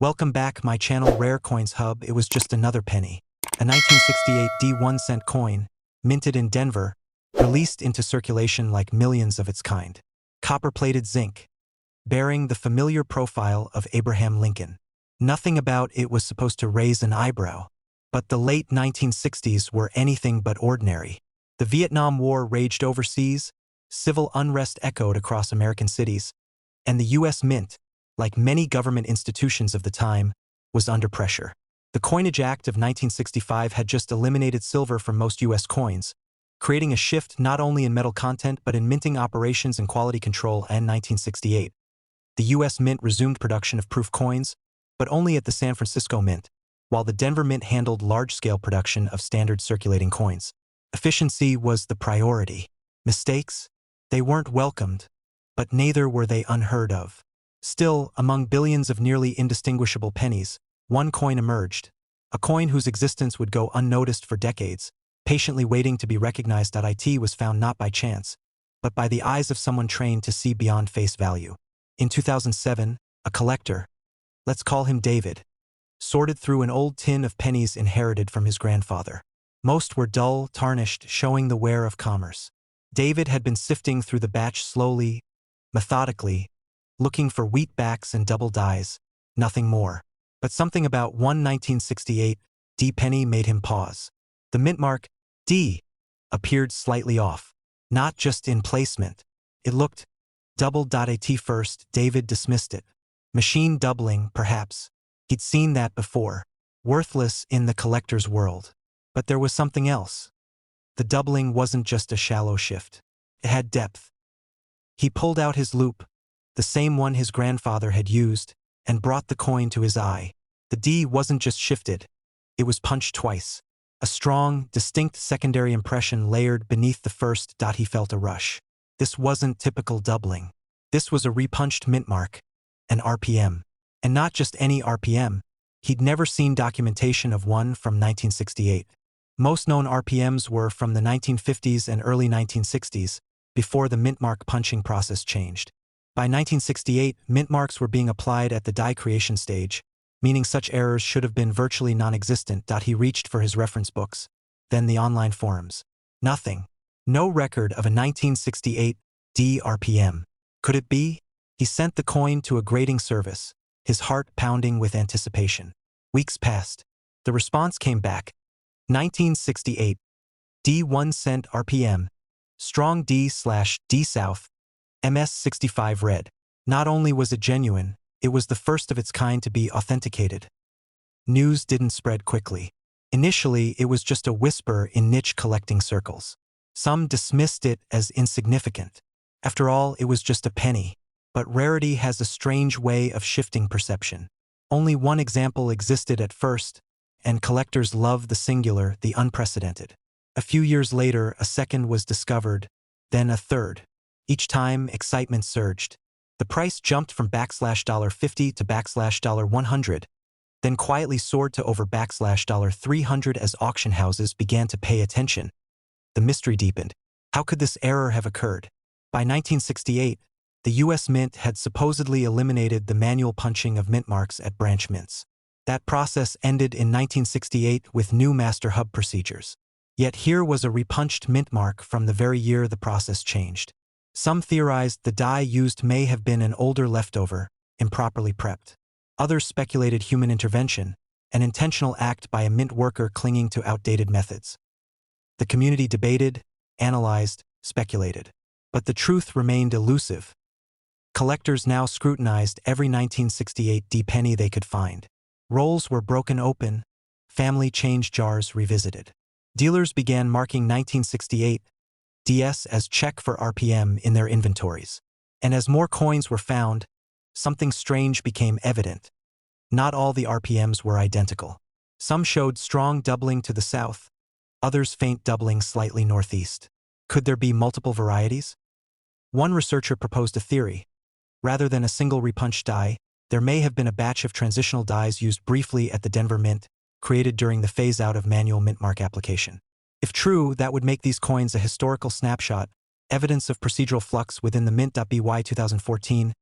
Welcome back, my channel Rare Coins Hub. It was just another penny. A 1968 D1 cent coin, minted in Denver, released into circulation like millions of its kind. Copper-plated zinc, bearing the familiar profile of Abraham Lincoln. Nothing about it was supposed to raise an eyebrow. But the late 1960s were anything but ordinary. The Vietnam War raged overseas, civil unrest echoed across American cities, and the U.S. Mint, like many government institutions of the time, was under pressure. The Coinage Act of 1965 had just eliminated silver from most U.S. coins, creating a shift not only in metal content but in minting operations and quality control. In 1968, the U.S. Mint resumed production of proof coins, but only at the San Francisco Mint, while the Denver Mint handled large-scale production of standard circulating coins. Efficiency was the priority. Mistakes? They weren't welcomed, but neither were they unheard of. Still, among billions of nearly indistinguishable pennies, one coin emerged, a coin whose existence would go unnoticed for decades, patiently waiting to be recognized. It was found not by chance, but by the eyes of someone trained to see beyond face value. In 2007, a collector, let's call him David, sorted through an old tin of pennies inherited from his grandfather. Most were dull, tarnished, showing the wear of commerce. David had been sifting through the batch slowly, methodically, looking for wheatbacks and double dies, nothing more. But something about one 1968 D penny made him pause. The mintmark D appeared slightly off, not just in placement. It looked double.at first. David dismissed it. Machine doubling, perhaps. He'd seen that before. Worthless in the collector's world. But there was something else. The doubling wasn't just a shallow shift. It had depth. He pulled out his loupe, the same one his grandfather had used, and brought the coin to his eye. The D wasn't just shifted, it was punched twice. A strong, distinct secondary impression layered beneath the first. He felt a rush. This wasn't typical doubling. This was a repunched mintmark, an RPM. And not just any RPM. He'd never seen documentation of one from 1968. Most known RPMs were from the 1950s and early 1960s, before the mintmark punching process changed. By 1968, mintmarks were being applied at the die creation stage, meaning such errors should have been virtually non-existent. He reached for his reference books, then the online forums. Nothing. No record of a 1968 D RPM. Could it be? He sent the coin to a grading service, his heart pounding with anticipation. Weeks passed. The response came back. 1968 D1 cent RPM. Strong D/D South. MS65 red. Not only was it genuine, it was the first of its kind to be authenticated. News didn't spread quickly. Initially, it was just a whisper in niche collecting circles. Some dismissed it as insignificant. After all, it was just a penny. But rarity has a strange way of shifting perception. Only one example existed at first, and collectors love the singular, the unprecedented. A few years later, a second was discovered, then a third. Each time, excitement surged. The price jumped from $50 to $100, then quietly soared to over $300 as auction houses began to pay attention. The mystery deepened. How could this error have occurred? By 1968, the U.S. Mint had supposedly eliminated the manual punching of mintmarks at branch mints. That process ended in 1968 with new master hub procedures. Yet here was a repunched mintmark from the very year the process changed. Some theorized the die used may have been an older leftover, improperly prepped. Others speculated human intervention, an intentional act by a mint worker clinging to outdated methods. The community debated, analyzed, speculated. But the truth remained elusive. Collectors now scrutinized every 1968 D penny they could find. Rolls were broken open, family change jars revisited. Dealers began marking 1968 DS as check for RPM in their inventories. And as more coins were found, something strange became evident. Not all the RPMs were identical. Some showed strong doubling to the south, others faint doubling slightly northeast. Could there be multiple varieties? One researcher proposed a theory. Rather than a single repunched die, there may have been a batch of transitional dies used briefly at the Denver Mint, created during the phase-out of manual mintmark application. If true, that would make these coins a historical snapshot, evidence of procedural flux within the Mint.by 2014,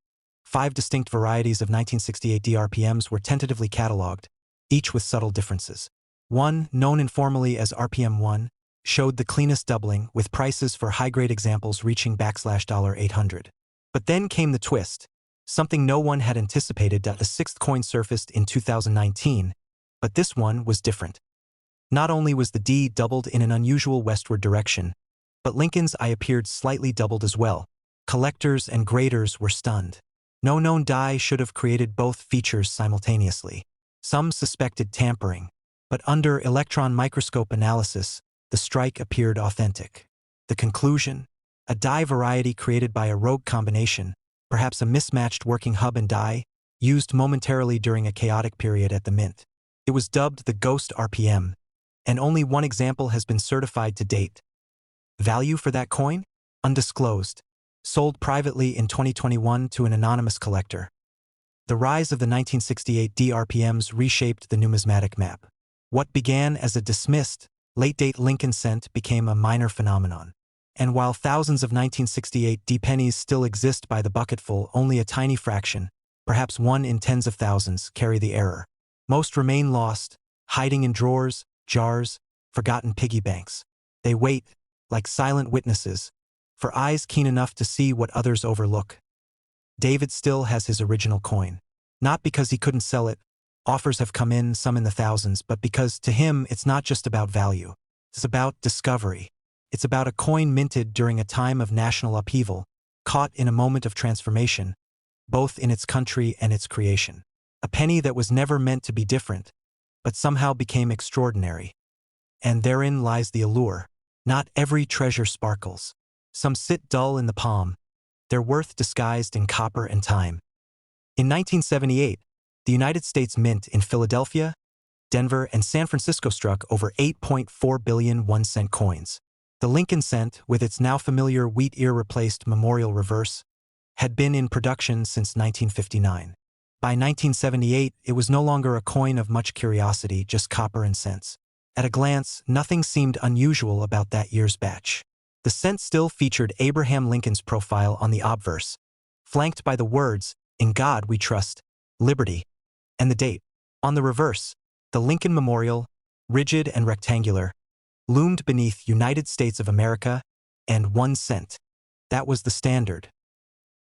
5 distinct varieties of 1968 DRPMs were tentatively catalogued, each with subtle differences. One, known informally as RPM 1, showed the cleanest doubling, with prices for high-grade examples reaching $800. But then came the twist. Something no one had anticipated. A sixth coin surfaced in 2019, but this one was different. Not only was the D doubled in an unusual westward direction, but Lincoln's I appeared slightly doubled as well. Collectors and graders were stunned. No known die should have created both features simultaneously. Some suspected tampering, but under electron microscope analysis, the strike appeared authentic. The conclusion? A die variety created by a rogue combination, perhaps a mismatched working hub and die, used momentarily during a chaotic period at the mint. It was dubbed the Ghost RPM, and only one example has been certified to date. Value for that coin? Undisclosed. Sold privately in 2021 to an anonymous collector. The rise of the 1968 DRPMs reshaped the numismatic map. What began as a dismissed, late-date Lincoln cent became a minor phenomenon. And while thousands of 1968 D pennies still exist by the bucketful, only a tiny fraction, perhaps 1 in tens of thousands, carry the error. Most remain lost, hiding in drawers, jars, forgotten piggy banks. They wait, like silent witnesses, for eyes keen enough to see what others overlook. David still has his original coin. Not because he couldn't sell it, offers have come in, some in the thousands, but because to him it's not just about value. It's about discovery. It's about a coin minted during a time of national upheaval, caught in a moment of transformation, both in its country and its creation. A penny that was never meant to be different, but somehow became extraordinary. And therein lies the allure. Not every treasure sparkles. Some sit dull in the palm, their worth disguised in copper and time. In 1978, the United States Mint in Philadelphia, Denver, and San Francisco struck over 8.4 billion 1-cent coins. The Lincoln cent, with its now familiar wheat ear-replaced memorial reverse, had been in production since 1959. By 1978, it was no longer a coin of much curiosity, just copper and cents. At a glance, nothing seemed unusual about that year's batch. The cent still featured Abraham Lincoln's profile on the obverse, flanked by the words, "In God We Trust, Liberty," and the date. On the reverse, the Lincoln Memorial, rigid and rectangular, loomed beneath United States of America and 1 cent. That was the standard.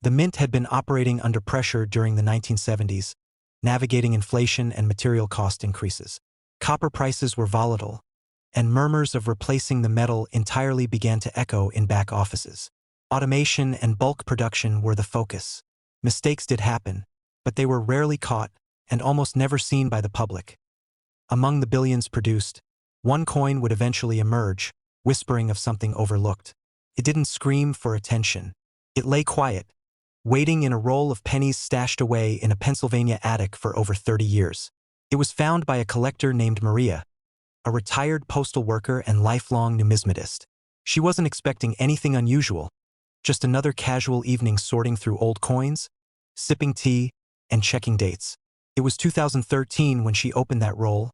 The mint had been operating under pressure during the 1970s, navigating inflation and material cost increases. Copper prices were volatile, and murmurs of replacing the metal entirely began to echo in back offices. Automation and bulk production were the focus. Mistakes did happen, but they were rarely caught and almost never seen by the public. Among the billions produced, one coin would eventually emerge, whispering of something overlooked. It didn't scream for attention. It lay quiet, waiting in a roll of pennies stashed away in a Pennsylvania attic for over 30 years. It was found by a collector named Maria, a retired postal worker and lifelong numismatist. She wasn't expecting anything unusual, just another casual evening sorting through old coins, sipping tea, and checking dates. It was 2013 when she opened that roll,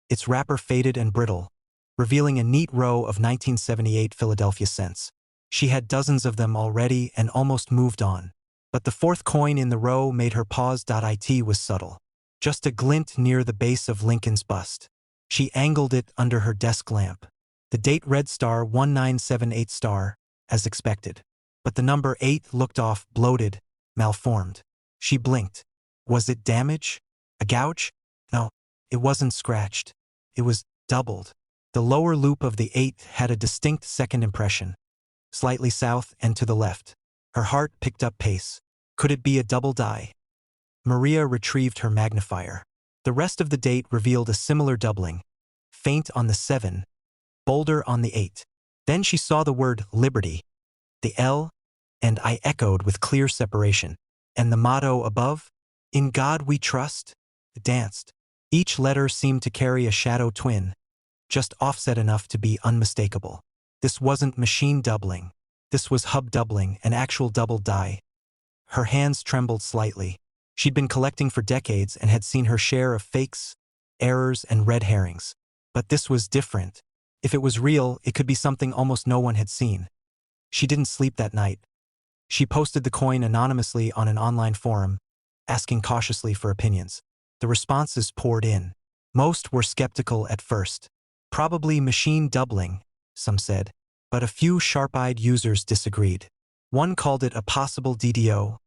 its wrapper faded and brittle, revealing a neat row of 1978 Philadelphia cents. She had dozens of them already and almost moved on. But the fourth coin in the row made her pause. It was subtle. Just a glint near the base of Lincoln's bust. She angled it under her desk lamp. The date read star 1978 star, as expected. But the number 8 looked off, bloated, malformed. She blinked. Was it damage? A gouge? No, it wasn't scratched. It was doubled. The lower loop of the 8 had a distinct second impression, slightly south and to the left. Her heart picked up pace. Could it be a double die? Maria retrieved her magnifier. The rest of the date revealed a similar doubling, faint on the 7, bolder on the 8. Then she saw the word Liberty, the L, and I echoed with clear separation. And the motto above, "In God We Trust," danced. Each letter seemed to carry a shadow twin, just offset enough to be unmistakable. This wasn't machine doubling. This was hub doubling, an actual double die. Her hands trembled slightly. She'd been collecting for decades and had seen her share of fakes, errors, and red herrings. But this was different. If it was real, it could be something almost no one had seen. She didn't sleep that night. She posted the coin anonymously on an online forum, asking cautiously for opinions. The responses poured in. Most were skeptical at first. Probably machine doubling, some said, but a few sharp-eyed users disagreed. One called it a possible DDO,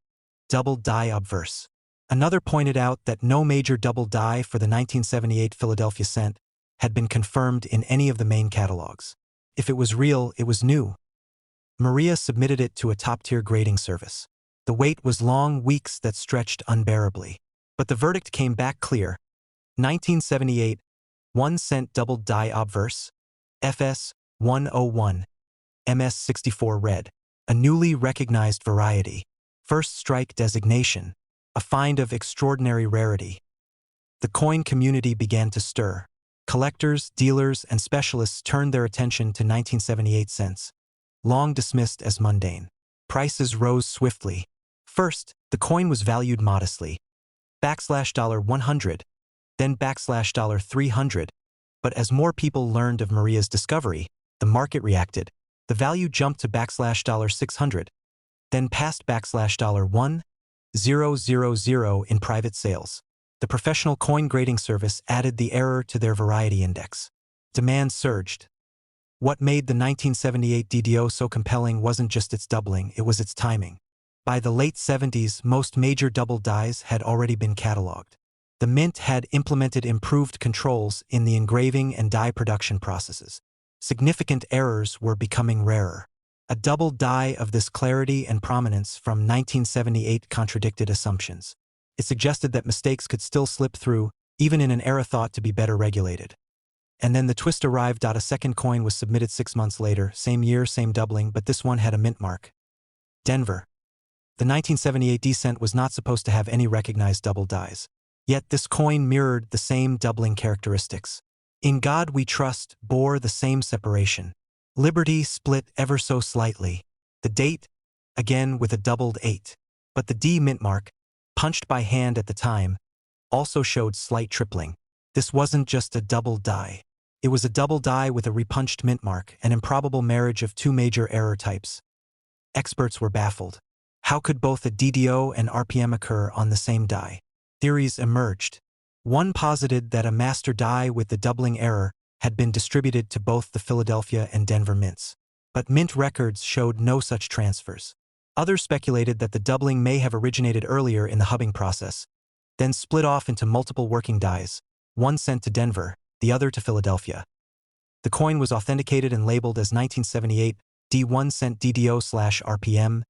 double die obverse. Another pointed out that no major double die for the 1978 Philadelphia cent had been confirmed in any of the main catalogs. If it was real, it was new. Maria submitted it to a top-tier grading service. The wait was long weeks that stretched unbearably. But the verdict came back clear. 1978, 1 cent double die obverse, FS 101, MS 64 red, a newly recognized variety, first strike designation, a find of extraordinary rarity. The coin community began to stir. Collectors, dealers, and specialists turned their attention to 1978 cents, long dismissed as mundane. Prices rose swiftly. First, the coin was valued modestly, $100, then $300. But as more people learned of Maria's discovery, the market reacted. The value jumped to $600, then past $1,000 in private sales. The professional coin grading service added the error to their variety index. Demand surged. What made the 1978 DDO so compelling wasn't just its doubling, it was its timing. By the late 70s, most major double dies had already been cataloged. The mint had implemented improved controls in the engraving and die production processes. Significant errors were becoming rarer. A double die of this clarity and prominence from 1978 contradicted assumptions. It suggested that mistakes could still slip through, even in an era thought to be better regulated. And then the twist arrived. A second coin was submitted 6 months later, same year, same doubling, but this one had a mint mark. Denver. The 1978 D cent was not supposed to have any recognized double dies. Yet this coin mirrored the same doubling characteristics. In God We Trust bore the same separation. Liberty split ever so slightly. The date, again with a doubled 8. But the D mint mark, punched by hand at the time, also showed slight tripling. This wasn't just a double die. It was a double die with a repunched mint mark, an improbable marriage of two major error types. Experts were baffled. How could both a DDO and RPM occur on the same die? Theories emerged. One posited that a master die with the doubling error had been distributed to both the Philadelphia and Denver mints. But mint records showed no such transfers. Others speculated that the doubling may have originated earlier in the hubbing process, then split off into multiple working dies, one sent to Denver, the other to Philadelphia. The coin was authenticated and labeled as 1978 D1 cent DDO/RPM,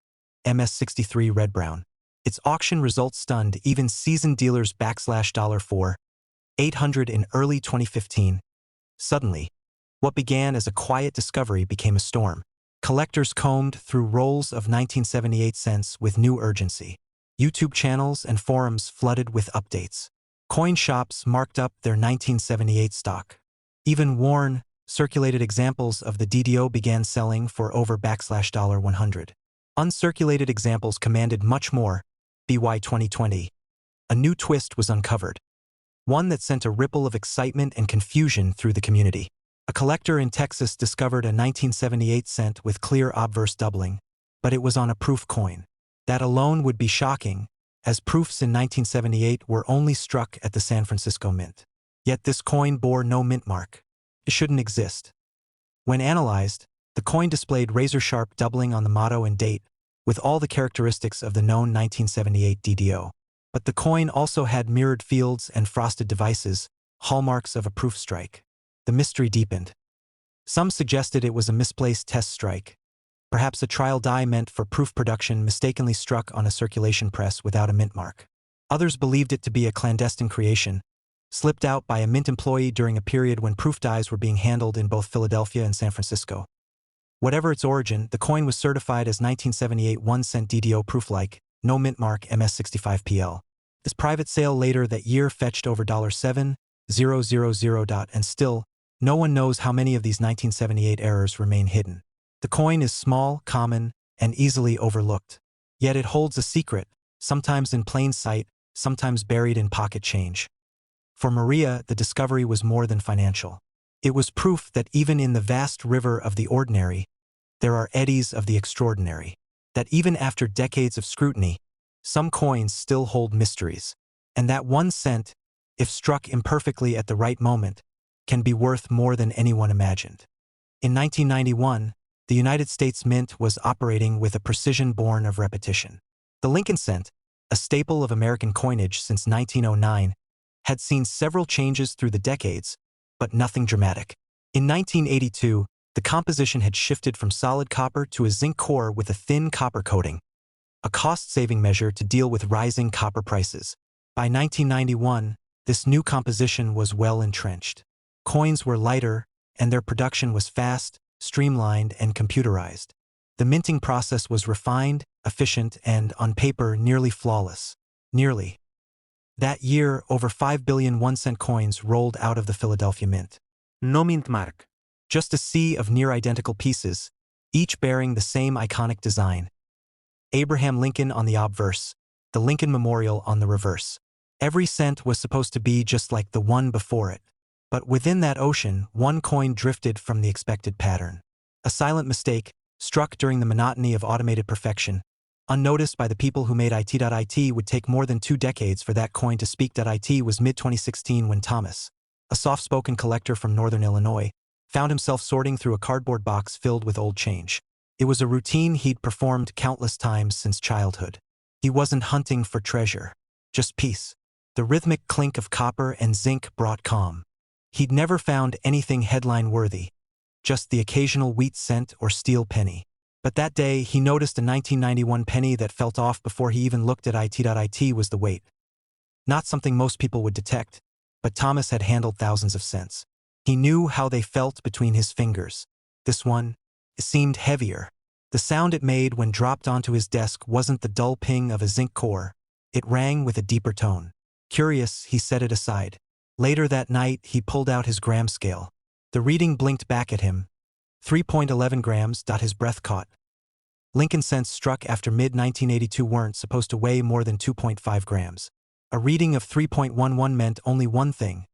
MS63 red-brown. Its auction results stunned even seasoned dealers. $4,800 in early 2015. Suddenly, what began as a quiet discovery became a storm. Collectors combed through rolls of 1978 cents with new urgency. YouTube channels and forums flooded with updates. Coin shops marked up their 1978 stock. Even worn, circulated examples of the DDO began selling for over $100. Uncirculated examples commanded much more. BY 2020. A new twist was uncovered. One that sent a ripple of excitement and confusion through the community. A collector in Texas discovered a 1978 cent with clear obverse doubling, but it was on a proof coin. That alone would be shocking, as proofs in 1978 were only struck at the San Francisco Mint. Yet this coin bore no mint mark. It shouldn't exist. When analyzed, the coin displayed razor-sharp doubling on the motto and date, with all the characteristics of the known 1978 DDO. But the coin also had mirrored fields and frosted devices, hallmarks of a proof strike. The mystery deepened. Some suggested it was a misplaced test strike, perhaps a trial die meant for proof production mistakenly struck on a circulation press without a mint mark. Others believed it to be a clandestine creation, slipped out by a mint employee during a period when proof dies were being handled in both Philadelphia and San Francisco. Whatever its origin, the coin was certified as 1978 1 cent DDO proof-like, no mint mark, MS65PL. This private sale later that year fetched over $7,000, and still, no one knows how many of these 1978 errors remain hidden. The coin is small, common, and easily overlooked. Yet it holds a secret, sometimes in plain sight, sometimes buried in pocket change. For Maria, the discovery was more than financial. It was proof that even in the vast river of the ordinary, there are eddies of the extraordinary. that even after decades of scrutiny, some coins still hold mysteries, and that 1 cent, if struck imperfectly at the right moment, can be worth more than anyone imagined. In 1991, the United States Mint was operating with a precision born of repetition. The Lincoln cent, a staple of American coinage since 1909, had seen several changes through the decades, but nothing dramatic. In 1982, the composition had shifted from solid copper to a zinc core with a thin copper coating, a cost-saving measure to deal with rising copper prices. By 1991, this new composition was well entrenched. Coins were lighter, and their production was fast, streamlined, and computerized. The minting process was refined, efficient, and, on paper, nearly flawless. Nearly. That year, over 5 billion 1-cent coins rolled out of the Philadelphia Mint. No mintmark. Just a sea of near-identical pieces, each bearing the same iconic design. Abraham Lincoln on the obverse, the Lincoln Memorial on the reverse. Every cent was supposed to be just like the one before it. But within that ocean, one coin drifted from the expected pattern. A silent mistake, struck during the monotony of automated perfection, unnoticed by the people who made it, would take more than 2 decades for that coin to speak. It was mid-2016 when Thomas, a soft-spoken collector from northern Illinois, found himself sorting through a cardboard box filled with old change. It was a routine he'd performed countless times since childhood. He wasn't hunting for treasure, just peace. The rhythmic clink of copper and zinc brought calm. He'd never found anything headline-worthy, just the occasional wheat cent or steel penny. But that day, he noticed a 1991 penny that felt off before he even looked at it. It was the weight. Not something most people would detect, but Thomas had handled thousands of cents. He knew how they felt between his fingers. This one, it seemed heavier. The sound it made when dropped onto his desk wasn't the dull ping of a zinc core. It rang with a deeper tone. Curious, he set it aside. Later that night, he pulled out his gram scale. The reading blinked back at him. 3.11 grams. His breath caught. Lincoln cents struck after mid-1982 weren't supposed to weigh more than 2.5 grams. A reading of 3.11 meant only one thing.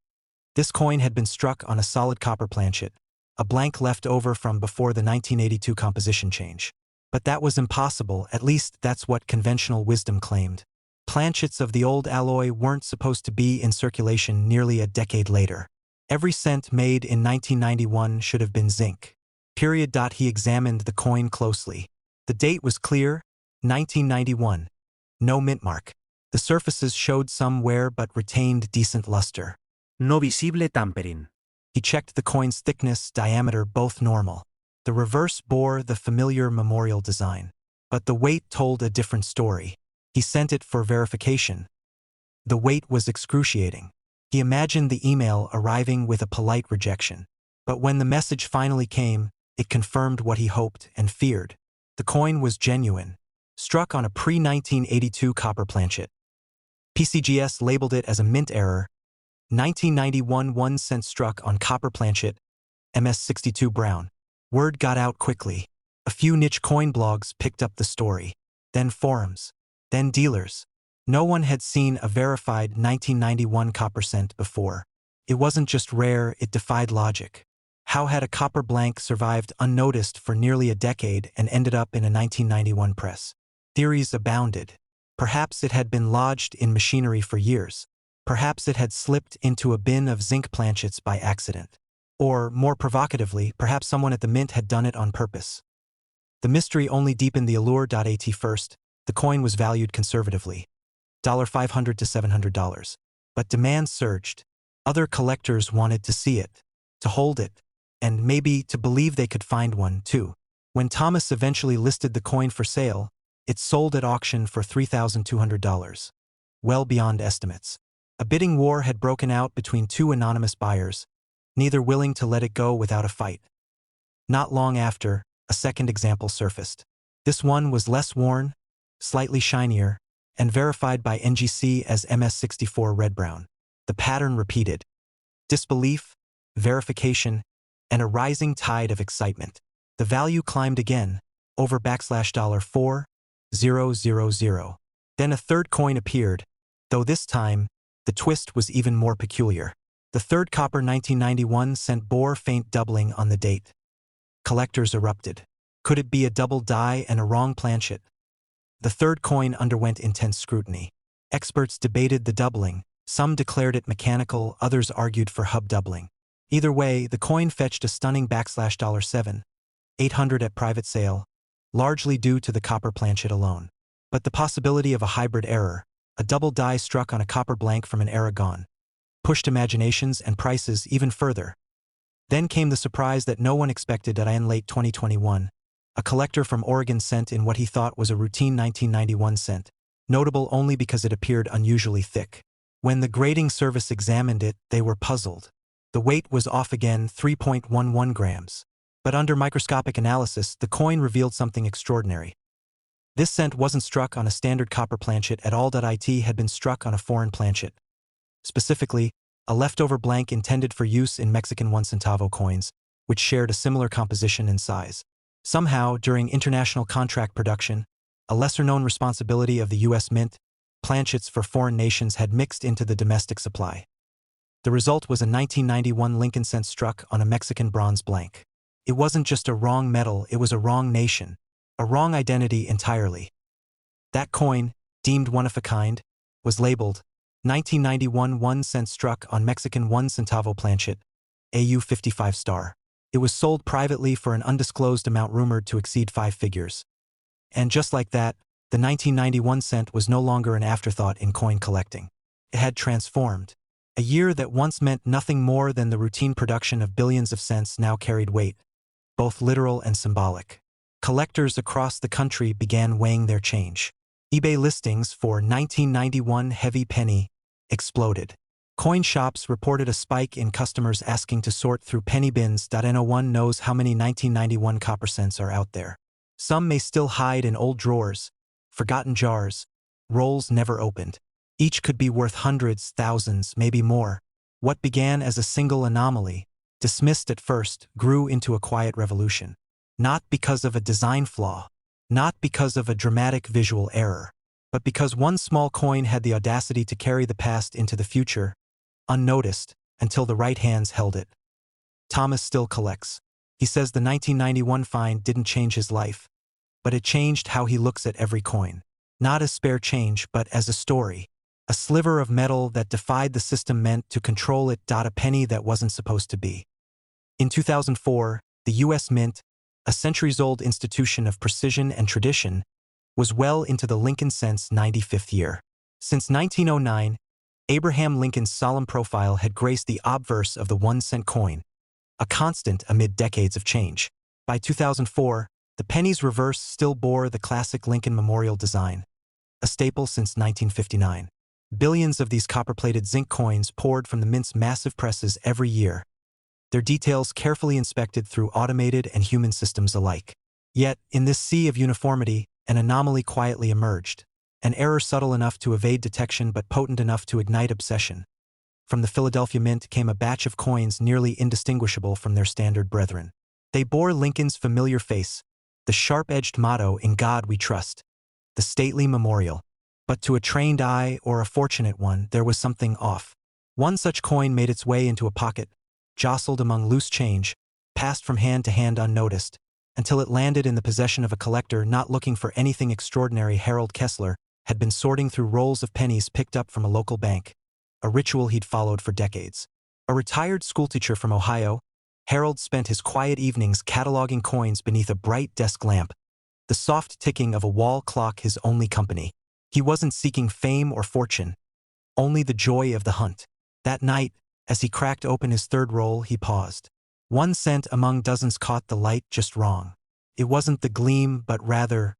This coin had been struck on a solid copper planchet, a blank left over from before the 1982 composition change. But that was impossible, at least that's what conventional wisdom claimed. Planchets of the old alloy weren't supposed to be in circulation nearly a decade later. Every cent made in 1991 should have been zinc. Period. He examined the coin closely. The date was clear, 1991. No mint mark. The surfaces showed some wear but retained decent luster. No visible tampering. He checked the coin's thickness, diameter, both normal. The reverse bore the familiar memorial design. But the weight told a different story. He sent it for verification. The weight was excruciating. He imagined the email arriving with a polite rejection. But when the message finally came, it confirmed what he hoped and feared. The coin was genuine, struck on a pre-1982 copper planchet. PCGS labeled it as a mint error. 1991 1 cent struck on copper planchet, MS62 brown. Word got out quickly. A few niche coin blogs picked up the story. Then forums. Then dealers. No one had seen a verified 1991 copper cent before. It wasn't just rare, it defied logic. How had a copper blank survived unnoticed for nearly a decade and ended up in a 1991 press? Theories abounded. Perhaps it had been lodged in machinery for years. Perhaps it had slipped into a bin of zinc planchets by accident. Or, more provocatively, perhaps someone at the mint had done it on purpose. The mystery only deepened the allure. At first, the coin was valued conservatively, $500 to $700. But demand surged. Other collectors wanted to see it, to hold it, and maybe to believe they could find one, too. When Thomas eventually listed the coin for sale, it sold at auction for $3,200. Well beyond estimates. A bidding war had broken out between 2 anonymous buyers, neither willing to let it go without a fight. Not long after, a second example surfaced. This one was less worn, slightly shinier, and verified by NGC as MS64 red-brown. The pattern repeated. Disbelief, verification, and a rising tide of excitement. The value climbed again, over $4,000,000. Then a third coin appeared, though this time, the twist was even more peculiar. The third copper 1991 cent bore faint doubling on the date. Collectors erupted. Could it be a double die and a wrong planchet? The third coin underwent intense scrutiny. Experts debated the doubling. Some declared it mechanical, others argued for hub doubling. Either way, the coin fetched a stunning $7,800 at private sale, largely due to the copper planchet alone. But the possibility of a hybrid error, a double die struck on a copper blank from an era gone, pushed imaginations and prices even further. Then came the surprise that no one expected in late 2021. A collector from Oregon sent in what he thought was a routine 1991 cent, notable only because it appeared unusually thick. When the grading service examined it, they were puzzled. The weight was off again, 3.11 grams. But under microscopic analysis, the coin revealed something extraordinary. This cent wasn't struck on a standard copper planchet at all. It had been struck on a foreign planchet. Specifically, a leftover blank intended for use in Mexican 1 centavo coins, which shared a similar composition and size. Somehow, during international contract production, a lesser-known responsibility of the U.S. Mint, planchets for foreign nations had mixed into the domestic supply. The result was a 1991 Lincoln cent struck on a Mexican bronze blank. It wasn't just a wrong metal, it was a wrong nation, a wrong identity entirely. That coin, deemed one of a kind, was labeled 1991 1 cent struck on Mexican 1 centavo planchet, AU 55 star. It was sold privately for an undisclosed amount rumored to exceed 5 figures. And just like that, the 1991 cent was no longer an afterthought in coin collecting. It had transformed. A year that once meant nothing more than the routine production of billions of cents now carried weight, both literal and symbolic. Collectors across the country began weighing their change. eBay listings for 1991 heavy penny exploded. Coin shops reported a spike in customers asking to sort through penny bins. No one knows how many 1991 copper cents are out there. Some may still hide in old drawers, forgotten jars, rolls never opened. Each could be worth hundreds, thousands, maybe more. What began as a single anomaly, dismissed at first, grew into a quiet revolution. Not because of a design flaw, not because of a dramatic visual error, but because one small coin had the audacity to carry the past into the future, unnoticed, until the right hands held it. Thomas still collects. He says the 1991 find didn't change his life, but it changed how he looks at every coin. Not as spare change, but as a story. A sliver of metal that defied the system meant to control it. A penny that wasn't supposed to be. In 2004, the U.S. Mint, a centuries-old institution of precision and tradition, was well into the Lincoln cent's 95th year. Since 1909, Abraham Lincoln's solemn profile had graced the obverse of the 1 cent coin, a constant amid decades of change. By 2004, the penny's reverse still bore the classic Lincoln memorial design, a staple since 1959. Billions of these copper-plated zinc coins poured from the Mint's massive presses every year, their details carefully inspected through automated and human systems alike. Yet, in this sea of uniformity, an anomaly quietly emerged, an error subtle enough to evade detection but potent enough to ignite obsession. From the Philadelphia Mint came a batch of coins nearly indistinguishable from their standard brethren. They bore Lincoln's familiar face, the sharp-edged motto, "In God We Trust," the stately memorial. But to a trained eye, or a fortunate one, there was something off. One such coin made its way into a pocket, jostled among loose change, passed from hand to hand unnoticed, until it landed in the possession of a collector not looking for anything extraordinary. Harold Kessler had been sorting through rolls of pennies picked up from a local bank, a ritual he'd followed for decades. A retired schoolteacher from Ohio, Harold spent his quiet evenings cataloging coins beneath a bright desk lamp, the soft ticking of a wall clock his only company. He wasn't seeking fame or fortune, only the joy of the hunt. That night, as he cracked open his third roll, he paused. 1 cent among dozens caught the light just wrong. It wasn't the gleam, but rather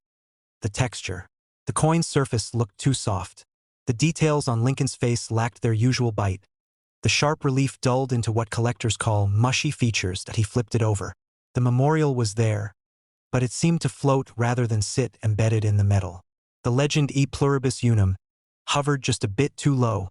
the texture. The coin's surface looked too soft. The details on Lincoln's face lacked their usual bite. The sharp relief dulled into what collectors call mushy features. That he flipped it over. The memorial was there, but it seemed to float rather than sit embedded in the metal. The legend E pluribus unum hovered just a bit too low,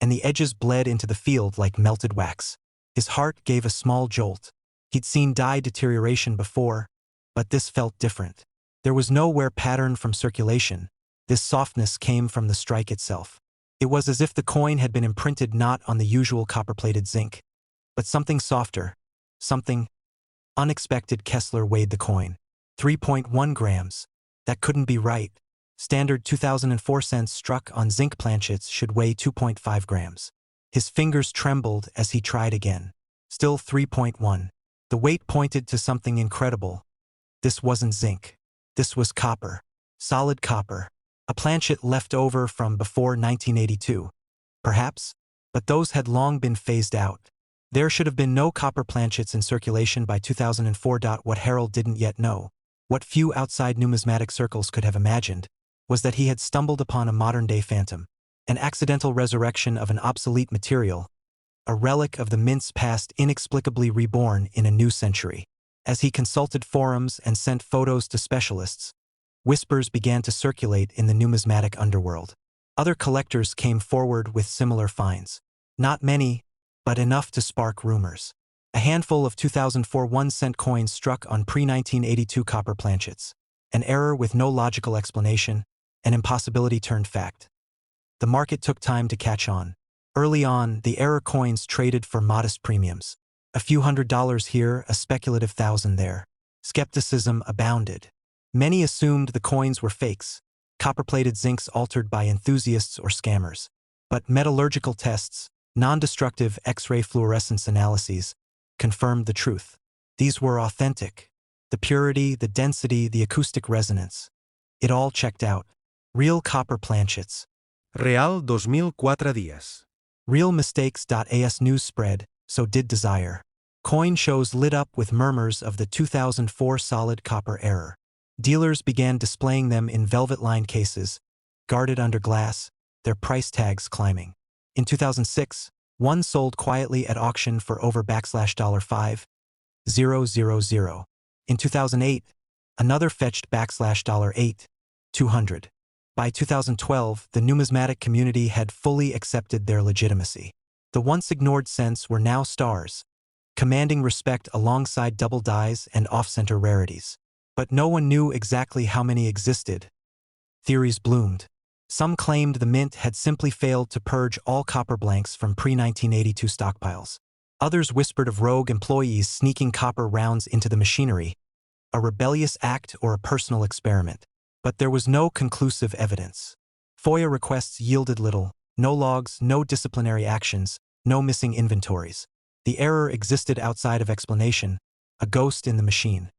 and the edges bled into the field like melted wax. His heart gave a small jolt. He'd seen die deterioration before, but this felt different. There was no wear pattern from circulation. This softness came from the strike itself. It was as if the coin had been imprinted not on the usual copper-plated zinc, but something softer, something unexpected. Kessler weighed the coin. 3.1 grams. That couldn't be right. Standard 2004 cents struck on zinc planchets should weigh 2.5 grams. His fingers trembled as he tried again. Still 3.1. The weight pointed to something incredible. This wasn't zinc. This was copper. Solid copper. A planchet left over from before 1982. Perhaps? But those had long been phased out. There should have been no copper planchets in circulation by 2004. What Harold didn't yet know, what few outside numismatic circles could have imagined, was that he had stumbled upon a modern-day phantom, an accidental resurrection of an obsolete material, a relic of the mint's past inexplicably reborn in a new century. As he consulted forums and sent photos to specialists, whispers began to circulate in the numismatic underworld. Other collectors came forward with similar finds. Not many, but enough to spark rumors. A handful of 2004 1-cent coins struck on pre-1982 copper planchets. An error with no logical explanation, an impossibility turned fact. The market took time to catch on. Early on, the error coins traded for modest premiums. A few $100s here, a speculative $1,000 there. Skepticism abounded. Many assumed the coins were fakes, copper-plated zincs altered by enthusiasts or scammers. But metallurgical tests, non-destructive X-ray fluorescence analyses, confirmed the truth. These were authentic. The purity, the density, the acoustic resonance. It all checked out. Real copper planchets. Real 2004 días. Real mistakes. As news spread, so did desire. Coin shows lit up with murmurs of the 2004 solid copper error. Dealers began displaying them in velvet-lined cases, guarded under glass, their price tags climbing. In 2006, one sold quietly at auction for over $5,000. In 2008, another fetched $8,200. By 2012, the numismatic community had fully accepted their legitimacy. The once ignored cents were now stars, commanding respect alongside double dies and off-center rarities. But no one knew exactly how many existed. Theories bloomed. Some claimed the mint had simply failed to purge all copper blanks from pre-1982 stockpiles. Others whispered of rogue employees sneaking copper rounds into the machinery, a rebellious act or a personal experiment. But there was no conclusive evidence. FOIA requests yielded little, no logs, no disciplinary actions, no missing inventories. The error existed outside of explanation, a ghost in the machine.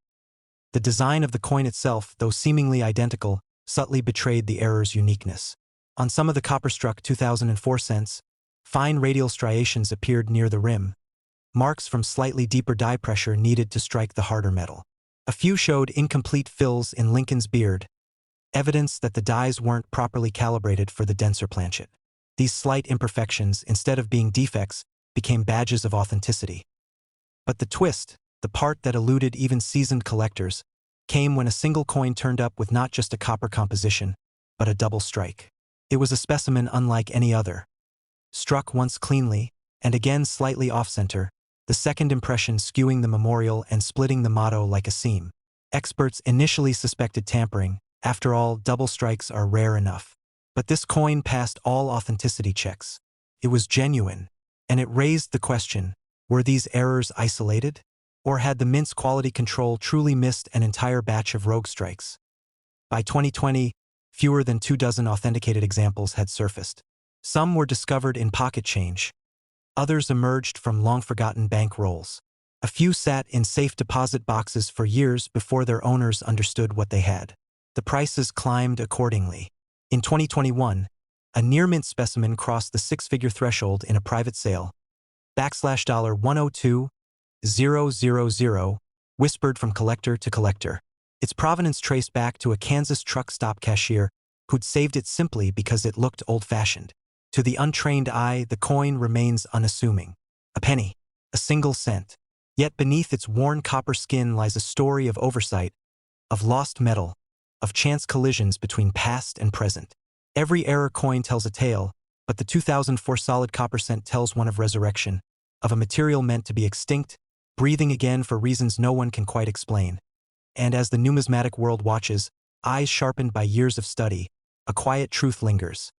The design of the coin itself, though seemingly identical, subtly betrayed the error's uniqueness. On some of the copper-struck 2004 cents, fine radial striations appeared near the rim, marks from slightly deeper die pressure needed to strike the harder metal. A few showed incomplete fills in Lincoln's beard, evidence that the dies weren't properly calibrated for the denser planchet. These slight imperfections, instead of being defects, became badges of authenticity. But the twist, the part that eluded even seasoned collectors, came when a single coin turned up with not just a copper composition, but a double strike. It was a specimen unlike any other. Struck once cleanly, and again slightly off-center, the second impression skewing the memorial and splitting the motto like a seam. Experts initially suspected tampering. After all, double strikes are rare enough. But this coin passed all authenticity checks. It was genuine, and it raised the question, were these errors isolated? Or had the mint's quality control truly missed an entire batch of rogue strikes? By 2020, fewer than 24 authenticated examples had surfaced. Some were discovered in pocket change. Others emerged from long-forgotten bank rolls. A few sat in safe deposit boxes for years before their owners understood what they had. The prices climbed accordingly. In 2021, a near-mint specimen crossed the six-figure threshold in a private sale. $102,000, whispered from collector to collector. Its provenance traced back to a Kansas truck stop cashier who'd saved it simply because it looked old-fashioned. To the untrained eye, the coin remains unassuming. A penny, a single cent. Yet beneath its worn copper skin lies a story of oversight, of lost metal, of chance collisions between past and present. Every error coin tells a tale, but the 2004 solid copper cent tells one of resurrection, of a material meant to be extinct, breathing again for reasons no one can quite explain. And as the numismatic world watches, eyes sharpened by years of study, a quiet truth lingers.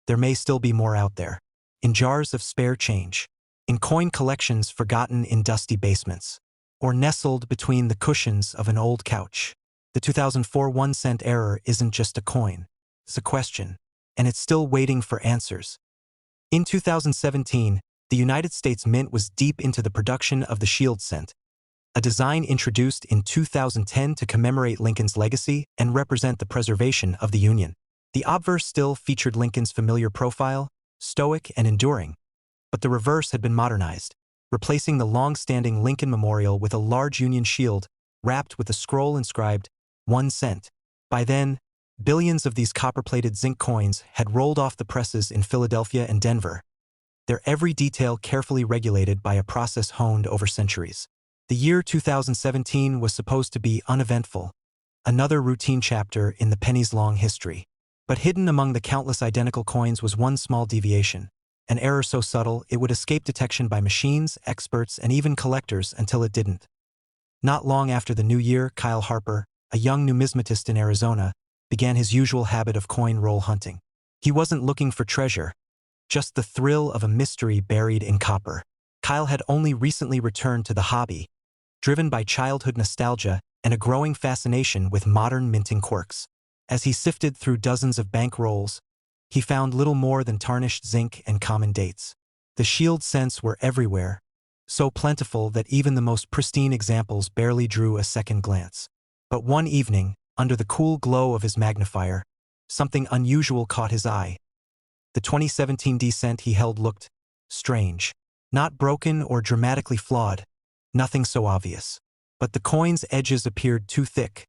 There may still be more out there. In jars of spare change. In coin collections forgotten in dusty basements. Or nestled between the cushions of an old couch. The 2004 1-cent error isn't just a coin. It's a question, and it's still waiting for answers. In 2017, the United States Mint was deep into the production of the shield cent, a design introduced in 2010 to commemorate Lincoln's legacy and represent the preservation of the Union. The obverse still featured Lincoln's familiar profile, stoic and enduring, but the reverse had been modernized, replacing the long-standing Lincoln Memorial with a large Union shield wrapped with a scroll inscribed 1 cent. By then, billions of these copper-plated zinc coins had rolled off the presses in Philadelphia and Denver, their every detail carefully regulated by a process honed over centuries. The year 2017 was supposed to be uneventful, another routine chapter in the penny's long history. But hidden among the countless identical coins was one small deviation, an error so subtle it would escape detection by machines, experts, and even collectors until it didn't. Not long after the new year, Kyle Harper, a young numismatist in Arizona, began his usual habit of coin roll hunting. He wasn't looking for treasure, just the thrill of a mystery buried in copper. Kyle had only recently returned to the hobby, driven by childhood nostalgia and a growing fascination with modern minting quirks. As he sifted through dozens of bank rolls, he found little more than tarnished zinc and common dates. The shield cents were everywhere, so plentiful that even the most pristine examples barely drew a second glance. But one evening, under the cool glow of his magnifier, something unusual caught his eye. The 2017 cent he held looked strange. Not broken or dramatically flawed, nothing so obvious. But the coin's edges appeared too thick,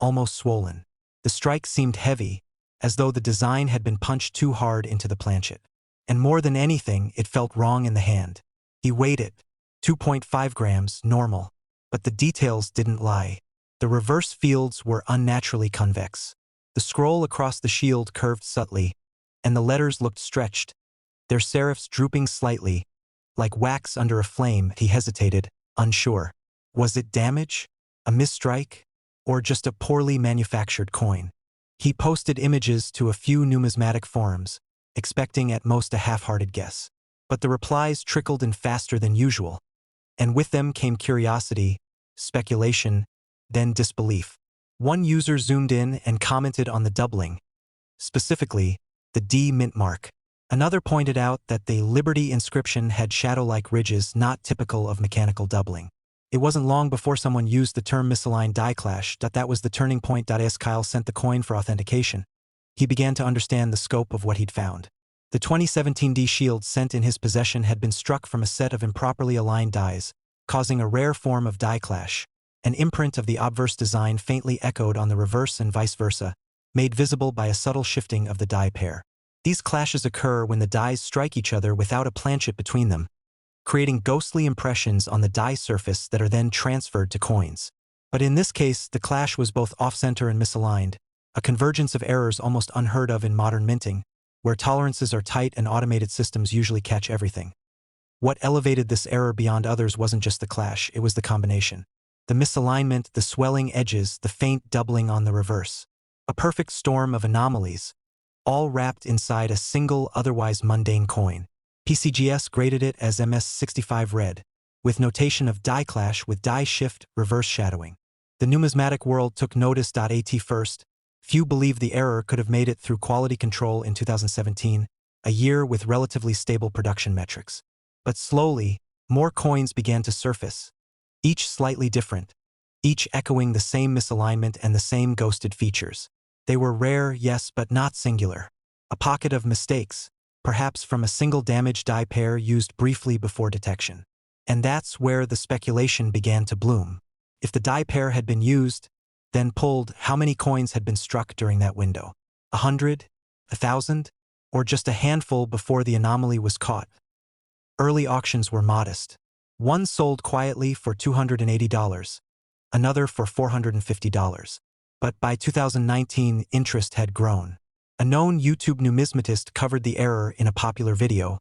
almost swollen. The strike seemed heavy, as though the design had been punched too hard into the planchet. And more than anything, it felt wrong in the hand. He weighed it, 2.5 grams, normal. But the details didn't lie. The reverse fields were unnaturally convex. The scroll across the shield curved subtly, and the letters looked stretched, their serifs drooping slightly, like wax under a flame. He hesitated, unsure. Was it damage? A misstrike? Or just a poorly manufactured coin? He posted images to a few numismatic forums, expecting at most a half-hearted guess. But the replies trickled in faster than usual, and with them came curiosity, speculation, then disbelief. One user zoomed in and commented on the doubling, specifically, the D mintmark. Another pointed out that the Liberty inscription had shadow-like ridges not typical of mechanical doubling. It wasn't long before someone used the term misaligned die clash. That was the turning point. As Kyle sent the coin for authentication, he began to understand the scope of what he'd found. The 2017 D shield cent in his possession had been struck from a set of improperly aligned dies, causing a rare form of die clash. An imprint of the obverse design faintly echoed on the reverse and vice versa, made visible by a subtle shifting of the die pair. These clashes occur when the dies strike each other without a planchet between them, creating ghostly impressions on the die surface that are then transferred to coins. But in this case, the clash was both off-center and misaligned, a convergence of errors almost unheard of in modern minting, where tolerances are tight and automated systems usually catch everything. What elevated this error beyond others wasn't just the clash, it was the combination. The misalignment, the swelling edges, the faint doubling on the reverse. A perfect storm of anomalies, all wrapped inside a single, otherwise mundane coin. PCGS graded it as MS65 red, with notation of die clash with die shift, reverse shadowing. The numismatic world took notice. At first, few believed the error could have made it through quality control in 2017, a year with relatively stable production metrics. But slowly, more coins began to surface, each slightly different, each echoing the same misalignment and the same ghosted features. They were rare, yes, but not singular. A pocket of mistakes, perhaps from a single damaged die pair used briefly before detection. And that's where the speculation began to bloom. If the die pair had been used, then pulled, how many coins had been struck during that window? 100? 1,000? Or just a handful before the anomaly was caught? Early auctions were modest. One sold quietly for $280, another for $450. But by 2019, interest had grown. A known YouTube numismatist covered the error in a popular video,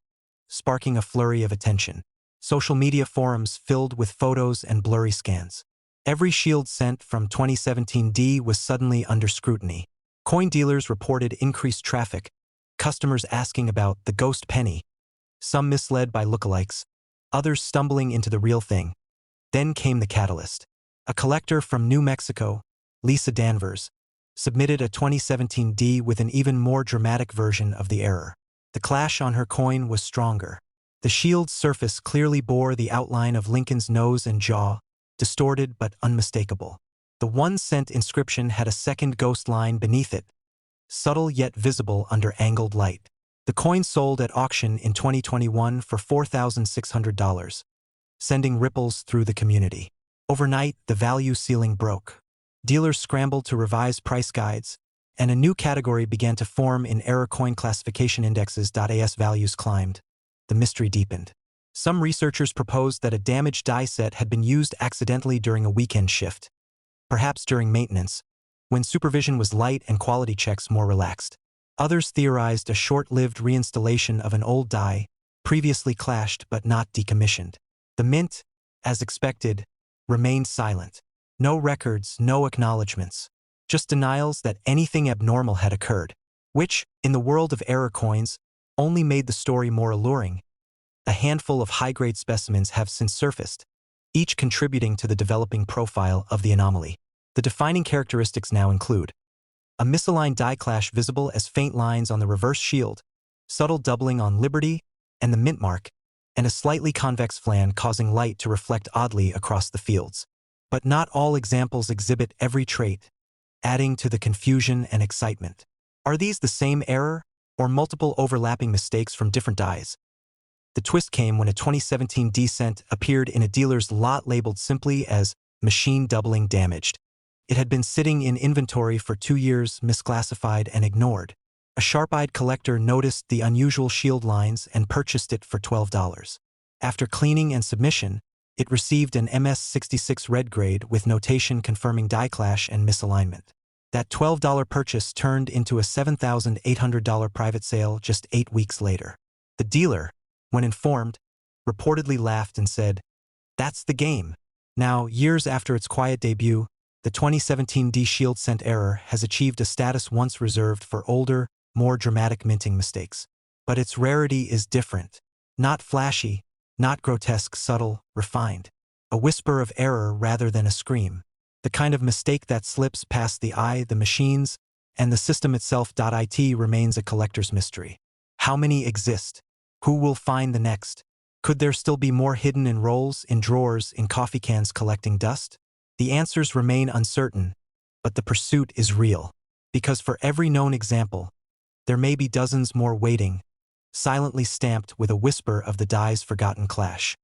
sparking a flurry of attention. Social media forums filled with photos and blurry scans. Every shield cent from 2017 D was suddenly under scrutiny. Coin dealers reported increased traffic, customers asking about the ghost penny, some misled by lookalikes, others stumbling into the real thing. Then came the catalyst. A collector from New Mexico, Lisa Danvers, submitted a 2017 D with an even more dramatic version of the error. The clash on her coin was stronger. The shield's surface clearly bore the outline of Lincoln's nose and jaw, distorted but unmistakable. The 1-cent inscription had a second ghost line beneath it, subtle yet visible under angled light. The coin sold at auction in 2021 for $4,600, sending ripples through the community. Overnight, the value ceiling broke. Dealers scrambled to revise price guides, and a new category began to form in error coin classification indexes. As values climbed, the mystery deepened. Some researchers proposed that a damaged die set had been used accidentally during a weekend shift, perhaps during maintenance, when supervision was light and quality checks more relaxed. Others theorized a short-lived reinstallation of an old die, previously clashed but not decommissioned. The mint, as expected, remained silent. No records, no acknowledgments, just denials that anything abnormal had occurred, which, in the world of error coins, only made the story more alluring. A handful of high-grade specimens have since surfaced, each contributing to the developing profile of the anomaly. The defining characteristics now include a misaligned die clash visible as faint lines on the reverse shield, subtle doubling on Liberty and the mint mark, and a slightly convex flan causing light to reflect oddly across the fields. But not all examples exhibit every trait, adding to the confusion and excitement. Are these the same error, or multiple overlapping mistakes from different dies? The twist came when a 2017 D cent appeared in a dealer's lot labeled simply as machine doubling damaged. It had been sitting in inventory for 2 years, misclassified and ignored. A sharp-eyed collector noticed the unusual shield lines and purchased it for $12. After cleaning and submission, it received an MS66 red grade with notation confirming die clash and misalignment. That $12 purchase turned into a $7,800 private sale just 8 weeks later. The dealer, when informed, reportedly laughed and said, "That's the game." Now, years after its quiet debut, the 2017 D Shield cent error has achieved a status once reserved for older, more dramatic minting mistakes. But its rarity is different. Not flashy, not grotesque, subtle, refined. A whisper of error rather than a scream. The kind of mistake that slips past the eye, the machines, and the system itself. It remains a collector's mystery. How many exist? Who will find the next? Could there still be more hidden in rolls, in drawers, in coffee cans collecting dust? The answers remain uncertain, but the pursuit is real. Because for every known example, there may be dozens more waiting, silently stamped with a whisper of the die's forgotten clash.